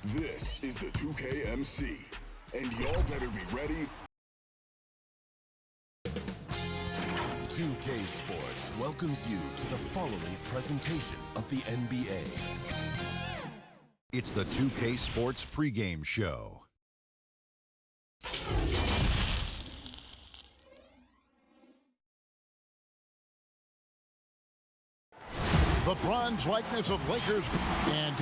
This is the 2KMC, and y'all better be ready. 2K Sports welcomes you to the following presentation of the NBA. It's the 2K Sports pregame show. The bronze likeness of Lakers and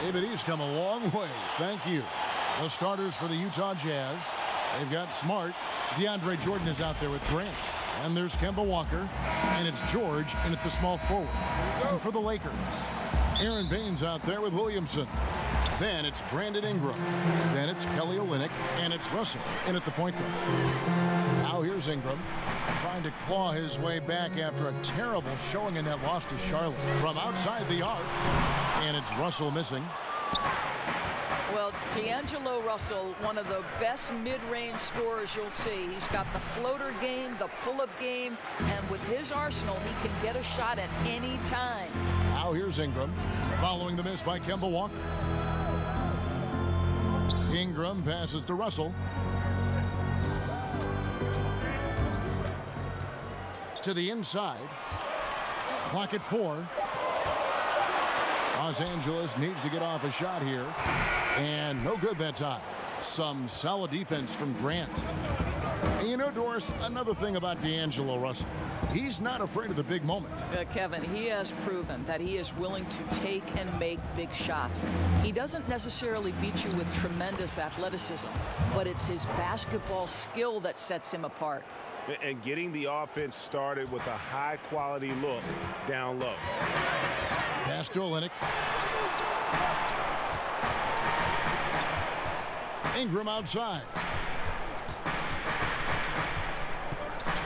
David East come a long way. Thank you. The starters for the Utah Jazz. They've got Smart. DeAndre Jordan is out there with Grant. And there's Kemba Walker. And it's George in at the small forward. And for the Lakers, Aaron Baines out there with Williamson. Then it's Brandon Ingram. Then it's Kelly Olynyk. And it's Russell in at the point guard. Now here's Ingram, trying to claw his way back after a terrible showing in that loss to Charlotte. From outside the arc, and it's Russell missing. Well, D'Angelo Russell, one of the best mid-range scorers you'll see. He's got the floater game, the pull-up game, and with his arsenal, he can get a shot at any time. Now here's Ingram, following the miss by Kemba Walker. Ingram passes to Russell. To the inside. Clock at 4. Los Angeles needs to get off a shot here. And no good that time. Some solid defense from Grant. And you know, Doris, another thing about D'Angelo Russell. He's not afraid of the big moment. Kevin, he has proven that he is willing to take and make big shots. He doesn't necessarily beat you with tremendous athleticism, but it's his basketball skill that sets him apart. And getting the offense started with a high-quality look down low. Pass to Olynyk. Ingram outside.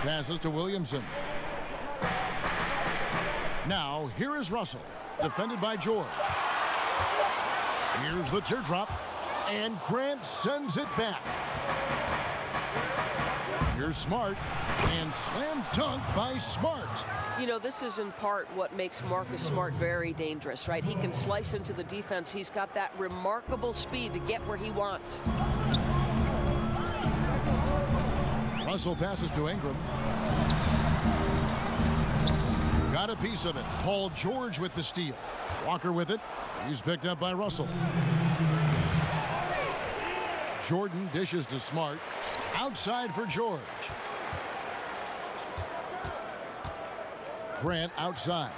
Passes to Williamson. Now, here is Russell, defended by George. Here's the teardrop, and Grant sends it back. Here's Smart, and slam dunk by Smart. You know, this is in part what makes Marcus Smart very dangerous, right? He can slice into the defense. He's got that remarkable speed to get where he wants. Russell passes to Ingram. Got a piece of it. Paul George with the steal. Walker with it. He's picked up by Russell. Jordan dishes to Smart. Outside for George. Grant outside.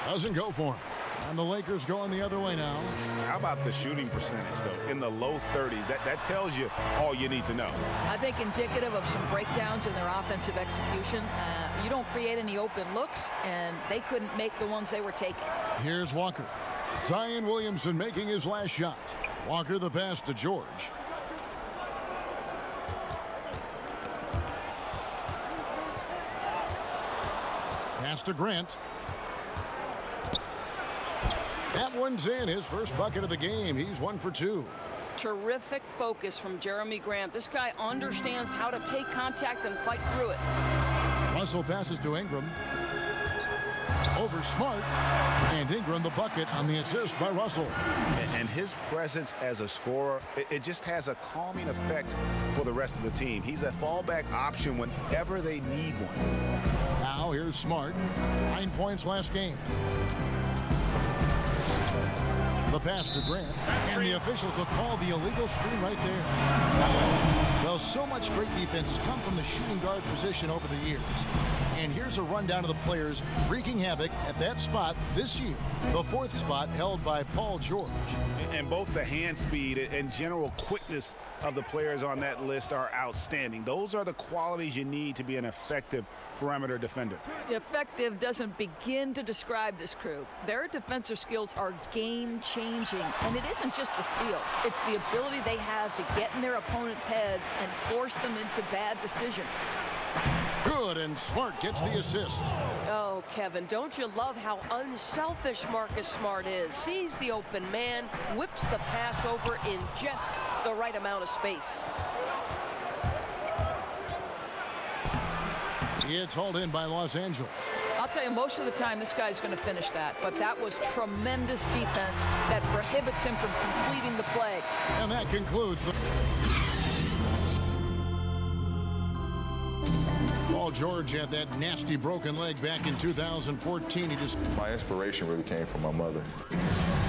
Doesn't go for him. And the Lakers going the other way now. How about the shooting percentage, though? In the low 30s. That tells you all you need to know. I think indicative of some breakdowns in their offensive execution. You don't create any open looks, and they couldn't make the ones they were taking. Here's Walker. Zion Williamson making his last shot. Walker the pass to George. Pass to Grant. That one's in. His first bucket of the game. He's 1 for 2. Terrific focus from Jeremy Grant. This guy understands how to take contact and fight through it. Russell passes to Ingram. Over Smart. And Ingram the bucket on the assist by Russell. And his presence as a scorer, it just has a calming effect for the rest of the team. He's a fallback option whenever they need one. Now here's Smart. 9 points last game. The pass to Grant, and the officials will call the illegal screen right there. Well, so much great defense has come from the shooting guard position over the years. And here's a rundown of the players wreaking havoc at that spot this year. The 4th spot held by Paul George. And both the hand speed and general quickness of the players on that list are outstanding. Those are the qualities you need to be an effective perimeter defender. Effective doesn't begin to describe this crew. Their defensive skills are game-changing, and it isn't just the steals. It's the ability they have to get in their opponents' heads and force them into bad decisions. Good, and Smart gets the assist. Oh, Kevin, don't you love how unselfish Marcus Smart is? Sees the open man, whips the pass over in just the right amount of space. It's hauled in by Los Angeles. I'll tell you, most of the time this guy's going to finish that, but that was tremendous defense that prohibits him from completing the play. And that concludes the... Paul George had that nasty broken leg back in 2014. He just... My inspiration really came from my mother.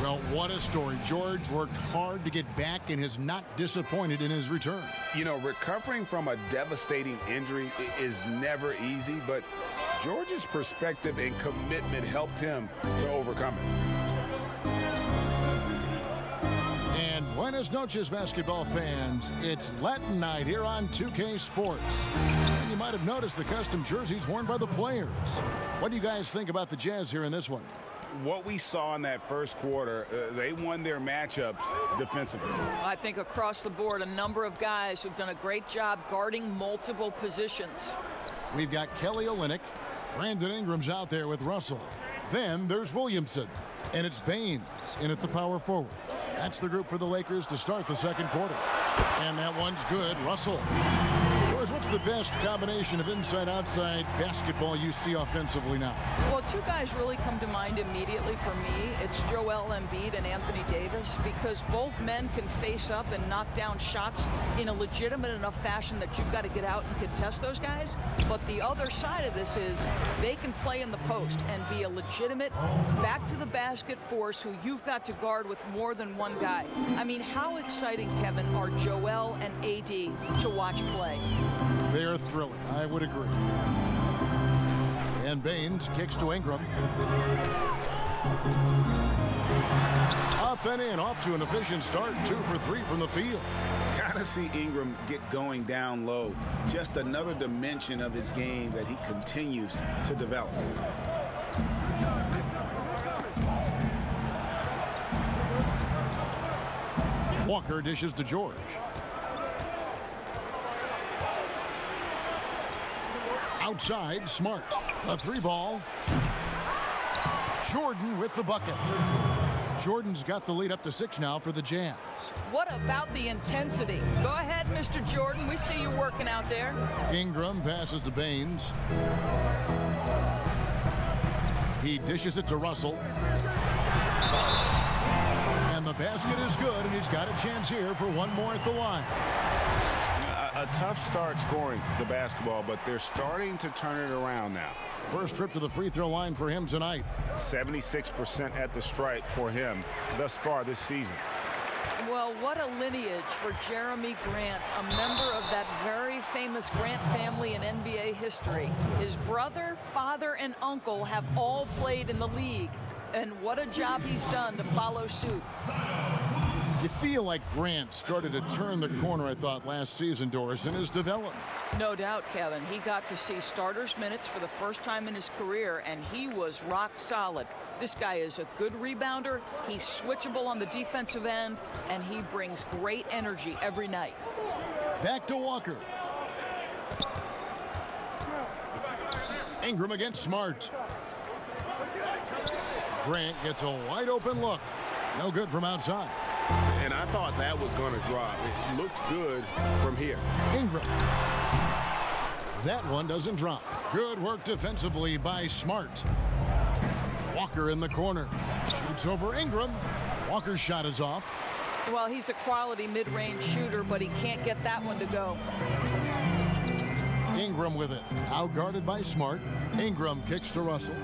Well, what a story. George worked hard to get back and has not disappointed in his return. You know, recovering from a devastating injury is never easy, but George's perspective and commitment helped him to overcome it. And buenas noches, basketball fans. It's Latin night here on 2K Sports. And you might have noticed the custom jerseys worn by the players. What do you guys think about the Jazz here in this one? What we saw in that first quarter, they won their matchups defensively. I think across the board, a number of guys who've done a great job guarding multiple positions. We've got Kelly Olynyk. Brandon Ingram's out there with Russell. Then there's Williamson. And it's Baines in at the power forward. That's the group for the Lakers to start the second quarter. And that one's good. Russell. What's the best combination of inside-outside basketball you see offensively now? Well, two guys really come to mind immediately for me. It's Joel Embiid and Anthony Davis, because both men can face up and knock down shots in a legitimate enough fashion that you've got to get out and contest those guys. But the other side of this is they can play in the post and be a legitimate back-to-the-basket force who you've got to guard with more than one guy. I mean, how exciting, Kevin, are Joel and AD to watch play? They are thrilling. I would agree. And Baines kicks to Ingram. Up and in, off to an efficient start. 2 for 3 from the field. Gotta see Ingram get going down low. Just another dimension of his game that he continues to develop. Walker dishes to George. Outside, Smart. A 3-ball. Jordan with the bucket. Jordan's got the lead up to 6 now for the Jazz. What about the intensity? Go ahead, Mr. Jordan. We see you working out there. Ingram passes to Baines. He dishes it to Russell. And the basket is good, and he's got a chance here for one more at the line. A tough start scoring the basketball, but they're starting to turn it around now. First trip to the free throw line for him tonight. 76% at the stripe for him thus far this season. Well, what a lineage for Jeremy Grant, a member of that very famous Grant family in NBA history. His brother, father, and uncle have all played in the league. And what a job he's done to follow suit. You feel like Grant started to turn the corner, I thought, last season, Doris, in his development. No doubt, Kevin. He got to see starters minutes for the first time in his career, and he was rock solid. This guy is a good rebounder. He's switchable on the defensive end, and he brings great energy every night. Back to Walker. Ingram against Smart. Grant gets a wide open look. No good from outside. And I thought that was going to drop. It looked good from here. Ingram. That one doesn't drop. Good work defensively by Smart. Walker in the corner. Shoots over Ingram. Walker's shot is off. Well, he's a quality mid-range shooter, but he can't get that one to go. Ingram with it. Out guarded by Smart. Ingram kicks to Russell.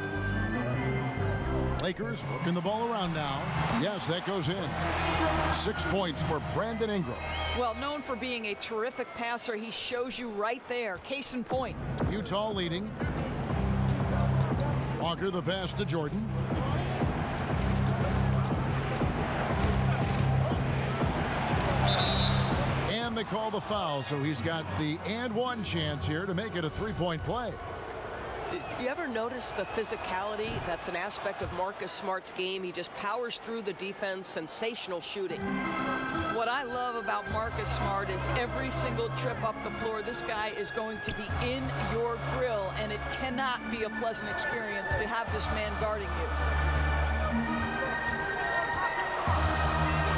Lakers working the ball around now. Yes, that goes in. 6 points for Brandon Ingram. Well, known for being a terrific passer, he shows you right there. Case in point. Utah leading. Walker the pass to Jordan. And they call the foul, so he's got the and one chance here to make it a 3-point play. You ever notice the physicality? That's an aspect of Marcus Smart's game. He just powers through the defense. Sensational shooting. What I love about Marcus Smart is every single trip up the floor, this guy is going to be in your grill, and it cannot be a pleasant experience to have this man guarding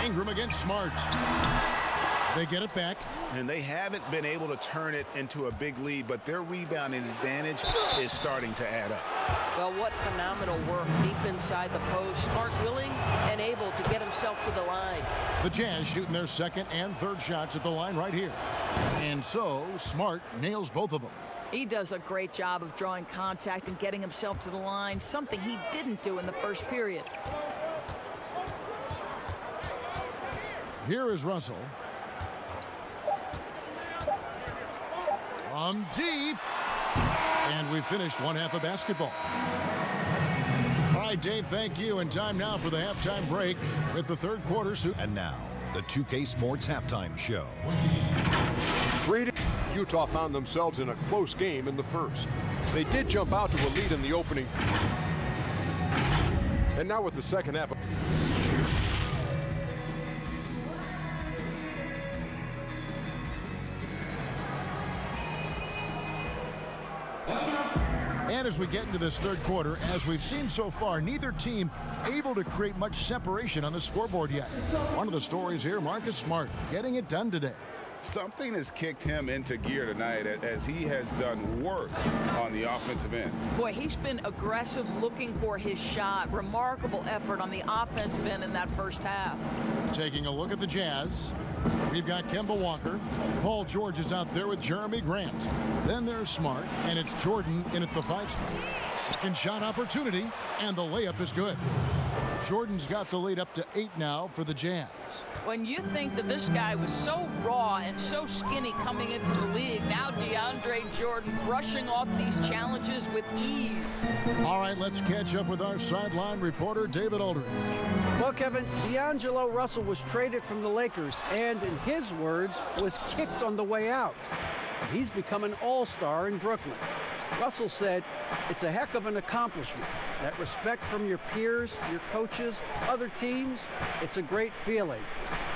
you. Ingram against Smart. They get it back. And they haven't been able to turn it into a big lead, but their rebounding advantage is starting to add up. Well, what phenomenal work deep inside the post. Smart, willing, and able to get himself to the line. The Jazz shooting their second and third shots at the line right here. And so, Smart nails both of them. He does a great job of drawing contact and getting himself to the line, something he didn't do in the first period. Here is Russell. From deep. And we finished one half of basketball. All right, Dave, thank you. And time now for the halftime break with the third quarter. And now, the 2K Sports Halftime Show. Utah found themselves in a close game in the first. They did jump out to a lead in the opening. And now with the second half. And as we get into this third quarter, as we've seen so far, neither team able to create much separation on the scoreboard yet. One of the stories here, Marcus Smart getting it done today. Something has kicked him into gear tonight as he has done work on the offensive end. Boy, he's been aggressive looking for his shot. Remarkable effort on the offensive end in that first half. Taking a look at the Jazz, we've got Kemba Walker. Paul George is out there with Jeremy Grant. Then there's Smart, and it's Jordan in at the 5 spot. Second shot opportunity, and the layup is good. Jordan's got the lead up to 8 now for the Jazz. When you think that this guy was so raw and so skinny coming into the league, now DeAndre Jordan brushing off these challenges with ease. All right, let's catch up with our sideline reporter, David Aldridge. Well, Kevin, D'Angelo Russell was traded from the Lakers and, in his words, was kicked on the way out. He's become an all-star in Brooklyn. Russell said, "It's a heck of an accomplishment. That respect from your peers, your coaches, other teams, it's a great feeling."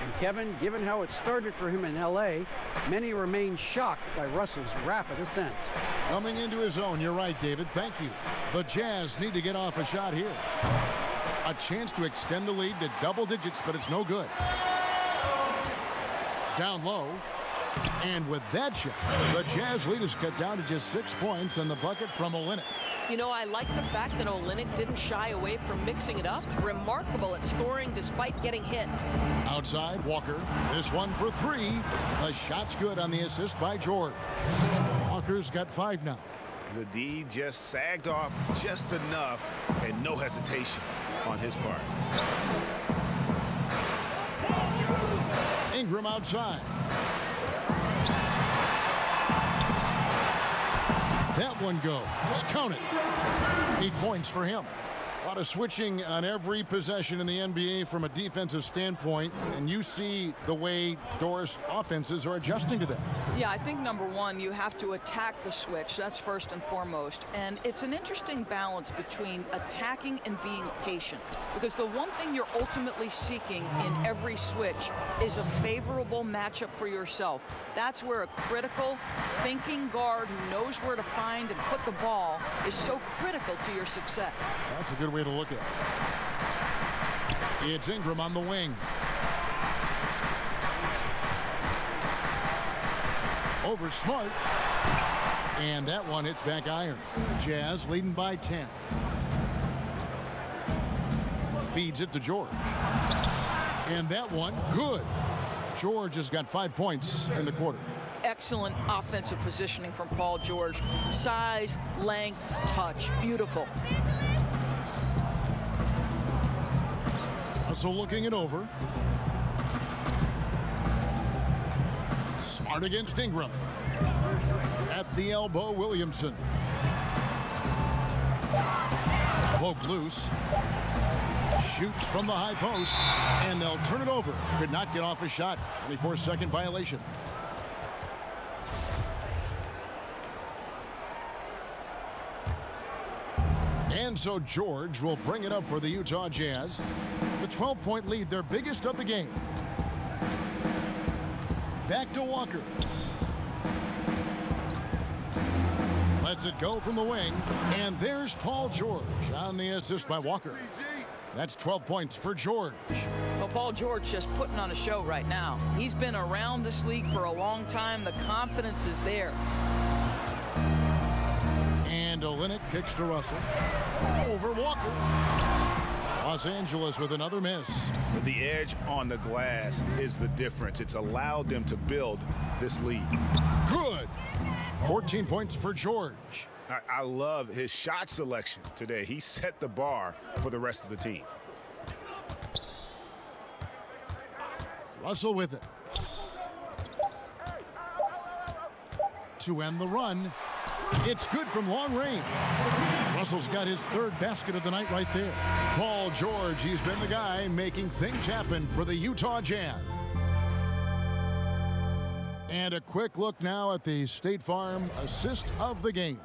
And Kevin, given how it started for him in LA, many remain shocked by Russell's rapid ascent. Coming into his own, you're right, David. Thank you. The Jazz need to get off a shot here. A chance to extend the lead to double digits, but it's no good. Down low. And with that shot, the Jazz lead is cut down to just 6 points and the bucket from Olynyk. You know, I like the fact that Olynyk didn't shy away from mixing it up. Remarkable at scoring despite getting hit. Outside, Walker. This one for 3. The shot's good on the assist by George. Walker's got 5 now. The D just sagged off just enough and no hesitation on his part. Ingram outside. That one goes. Count it. 8 points for him. A lot of switching on every possession in the NBA from a defensive standpoint, and you see the way Doris offenses are adjusting to that. Yeah, I think number one, you have to attack the switch. That's first and foremost. And it's an interesting balance between attacking and being patient. Because the one thing you're ultimately seeking in every switch is a favorable matchup for yourself. That's where a critical, thinking guard who knows where to find and put the ball is so critical to your success. That's a good way to look at it. It's Ingram on the wing. Over Smart. And that one hits back iron. Jazz leading by 10. Feeds it to George. And that one, good. George has got 5 points in the quarter. Excellent offensive positioning from Paul George. Size, length, touch. Beautiful. So looking it over. Smart against Ingram. At the elbow, Williamson. Poke loose. Shoots from the high post. And they'll turn it over. Could not get off a shot. 24-second violation. And so George will bring it up for the Utah Jazz. The 12-point lead, their biggest of the game. Back to Walker. Lets it go from the wing. And there's Paul George on the assist by Walker. That's 12 points for George. Well, Paul George just putting on a show right now. He's been around this league for a long time. The confidence is there. And Olynyk kicks to Russell. Over Walker. Los Angeles with another miss. The edge on the glass is the difference. It's allowed them to build this lead. Good. 14 points for George. I love his shot selection today. He set the bar for the rest of the team. Russell with it. To end the run. It's good from long range. Russell's got his third basket of the night right there. Paul George, he's been the guy making things happen for the Utah Jazz. And a quick look now at the State Farm assist of the game.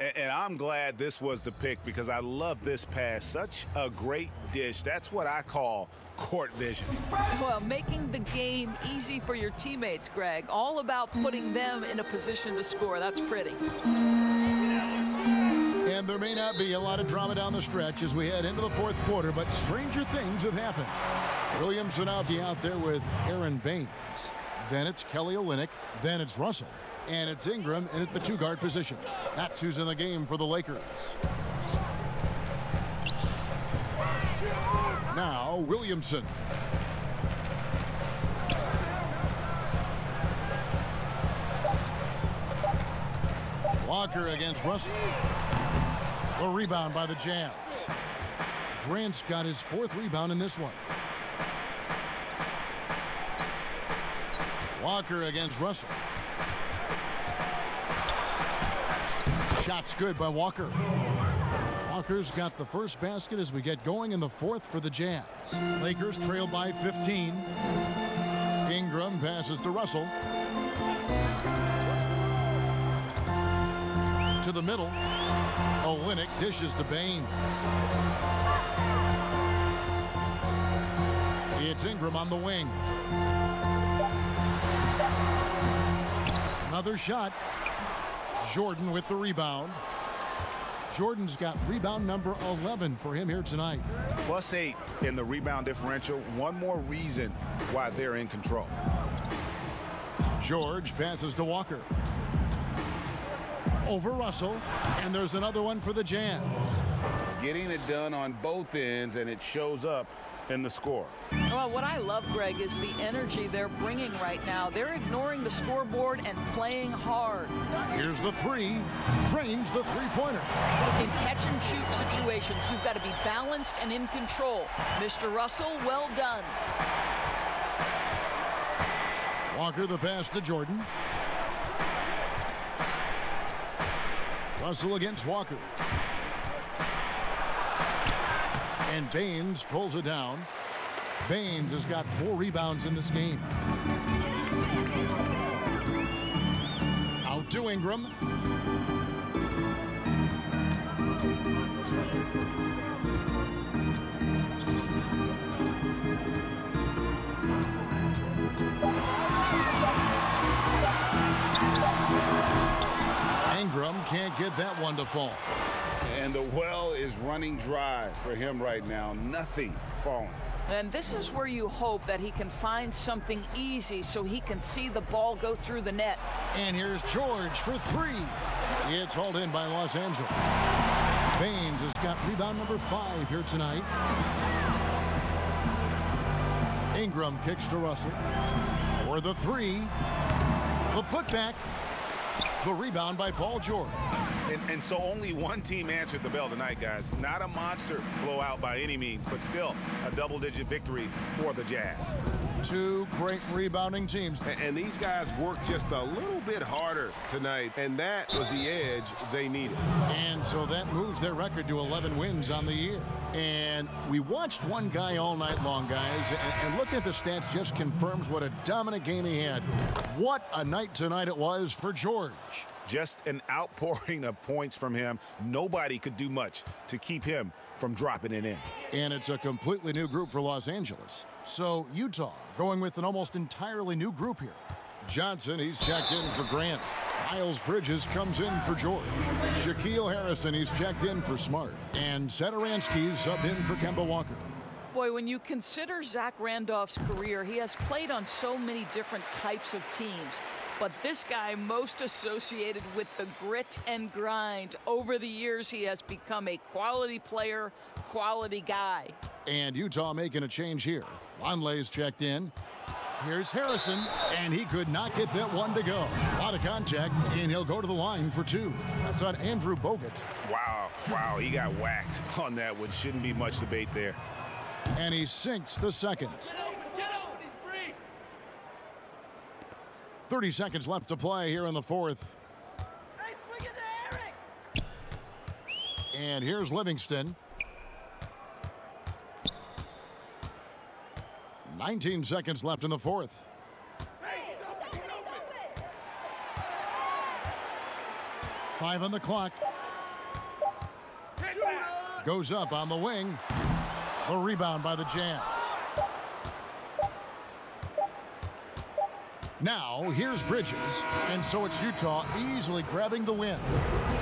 And I'm glad this was the pick because I love this pass. Such a great dish. That's what I call court vision. Well, making the game easy for your teammates, Greg. All about putting them in a position to score. That's pretty. And there may not be a lot of drama down the stretch as we head into the fourth quarter, but stranger things have happened. Williamson out there with Aaron Baines. Then it's Kelly Olynyk. Then it's Russell. And it's Ingram in at the two-guard position. That's who's in the game for the Lakers. Now, Williamson. Walker against Russell. The rebound by the Jazz. Grant's got his fourth rebound in this one. Walker against Russell. Shot's good by Walker. Walker's got the first basket as we get going in the fourth for the Jazz. Lakers trail by 15. Ingram passes to Russell. To the middle. Olynyk dishes to Baines. It's Ingram on the wing. Another shot. Jordan with the rebound. Jordan's got rebound number 11 for him here tonight. +8 in the rebound differential. One more reason why they're in control. George passes to Walker. Over Russell. And there's another one for the Jazz. Getting it done on both ends, and it shows up in the score. Well, what I love, Greg, is the energy they're bringing right now. They're ignoring the scoreboard and playing hard. Here's the three. Drains the three-pointer. In catch-and-shoot situations, you've got to be balanced and in control. Mr. Russell, well done. Walker the pass to Jordan. Russell against Walker. And Baines pulls it down. Baines has got 4 rebounds in this game. Out to Ingram. Ingram can't get that one to fall. And the well is running dry for him right now. Nothing falling. And this is where you hope that he can find something easy so he can see the ball go through the net. And here's George for 3. It's hauled in by Los Angeles. Baines has got rebound number 5 here tonight. Ingram kicks to Russell. For the 3. The putback. The rebound by Paul George. And so only one team answered the bell tonight, guys. Not a monster blowout by any means, but still a double-digit victory for the Jazz. 2 great rebounding teams. And these guys worked just a little bit harder tonight, and that was the edge they needed. And so that moves their record to 11 wins on the year. And we watched one guy all night long, guys, and looking at the stats just confirms what a dominant game he had. What a night tonight it was for George. Just an outpouring of points from him. Nobody could do much to keep him from dropping it in. And it's a completely new group for Los Angeles. So Utah going with an almost entirely new group here. Johnson, he's checked in for Grant. Miles Bridges comes in for George. Shaquille Harrison, he's checked in for Smart. And Satoransky's subbed in for Kemba Walker. Boy, when you consider Zach Randolph's career, he has played on so many different types of teams. But this guy most associated with the grit and grind. Over the years, he has become a quality player, quality guy. And Utah making a change here. Lonley's checked in. Here's Harrison, and he could not get that one to go. A lot of contact, and he'll go to the line for two. That's on Andrew Bogut. Wow, he got whacked on that one. Shouldn't be much debate there. And he sinks the second. 30 seconds left to play here in the fourth. Hey, swing it to Eric! And here's Livingston. 19 seconds left in the fourth. Five on the clock. Goes up on the wing. The rebound by the Jazz. Now, here's Bridges. And so it's Utah easily grabbing the win.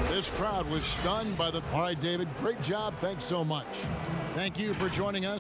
This crowd was stunned by the... All right, David, great job. Thanks so much. Thank you for joining us.